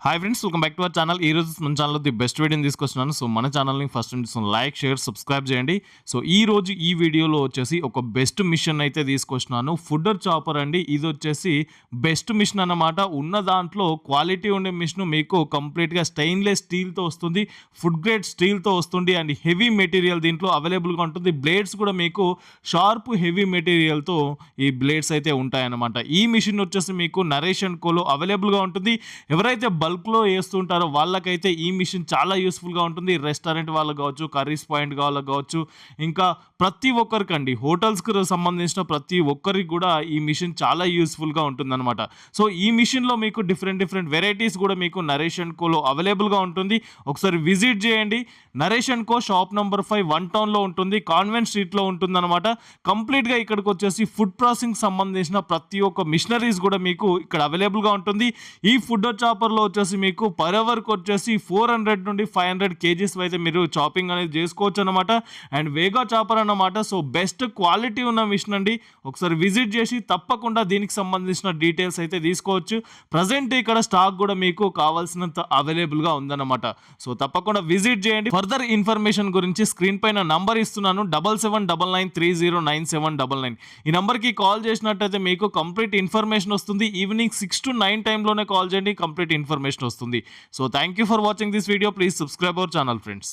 Hi friends, welcome back to our channel. ఈ రోజు మన ఛానల్‌లో ది బెస్ట్ వీడియోని తీసుకొస్తున్నాను. సో, మన ఛానల్‌ని ఫస్ట్ నుంచి లైక్, షేర్, సబ్స్క్రైబ్ చేయండి. సో, ఈరోజు ఈ వీడియోలో వచ్చేసి ఒక బెస్ట్ మిషన్ అయితే తీసుకొచ్చినాను. ఫుడ్డర్ చాపర్ అండి. ఇదొచ్చేసి బెస్ట్ మిషన్ అన్నమాట. ఉన్న దాంట్లో క్వాలిటీ ఉండే మిషన్ మీకు కంప్లీట్‌గా స్టెయిన్‌లెస్ స్టీల్‌తో వస్తుంది. ఫుడ్ గ్రేడ్ స్టీల్‌తో వస్తుంది అండ్ హెవీ మెటీరియల్ దీంట్లో అవైలబుల్‌గా ఉంటుంది. బ్లేడ్స్ కూడా మీకు షార్ప్ హెవీ మెటీరియల్‌తో ఈ బ్లేడ్స్ అయితే ఉంటాయన్నమాట. ఈ మిషన్ వచ్చేసి మీకు నరేష్ అండ్ కోలో అవైలబుల్‌గా ఉంటుంది. ఎవరైతే బల్క్‌లో ఏస్తుంటారో వాళ్ళకైతే ఈ మిషన్ చాలా యూస్‌ఫుల్‌గా ఉంటుంది. రెస్టారెంట్ వాళ్ళకి కావచ్చు, కర్రీస్ పాయింట్ వాళ్ళకి కావచ్చు, ఇంకా ప్రతి ఒక్కరికండి హోటల్స్‌కి సంబంధించిన ప్రతి ఒక్కరికి కూడా ఈ మిషన్ చాలా యూస్‌ఫుల్‌గా ఉంటుందన్నమాట. సో, ఈ మిషన్‌లో మీకు డిఫరెంట్ వెరైటీస్ కూడా మీకు నరేష్ అండ్ కోలో అవైలబుల్‌గా ఉంటుంది. ఒకసారి విజిట్ చేయండి. Naresh and co shop number 5 one టౌన్‌లో ఉంటుంది. కాన్వెంట్ స్ట్రీట్‌లో ఉంటుందన్నమాట. కంప్లీట్‌గా ఇక్కడికి వచ్చేసి ఫుడ్ ప్రాసెసింగ్ సంబంధించిన ప్రతి ఒక్క మిషనరీస్ కూడా మీకు ఇక్కడ అవైలబుల్‌గా ఉంటుంది. ఈ ఫుడ్డర్ చాపర్‌లో వచ్చేసి మీకు పర్ అవర్‌కి వచ్చేసి 400 నుండి 500 కేజీస్ అయితే మీరు చాపింగ్ అనేది చేసుకోవచ్చు అన్నమాట. అండ్ వేగా చాపర్ అన్నమాట. సో, బెస్ట్ క్వాలిటీ ఉన్న మిషన్ అండి. ఒకసారి విజిట్ చేసి తప్పకుండా దీనికి సంబంధించిన డీటెయిల్స్ అయితే తీసుకోవచ్చు. ప్రజెంట్ ఇక్కడ స్టాక్ కూడా మీకు కావాల్సినంత అవైలబుల్‌గా ఉందన్నమాట. సో, తప్పకుండా విజిట్ చేయండి. ఫర్దర్ ఇన్ఫర్మేషన్ గురించి స్క్రీన్ పైన నంబర్ ఇస్తున్నాను. 7799309799. ఈ నంబర్‌కి కాల్ చేసినట్టయితే మీకు కంప్లీట్ ఇన్ఫర్మేషన్ వస్తుంది. ఈవినింగ్ 6 to 9 టైంలోనే కాల్ చేయండి. కంప్లీట్ ఇన్ఫర్మేషన్ వస్తుంది. So, thank you for watching this video. Please subscribe our channel friends.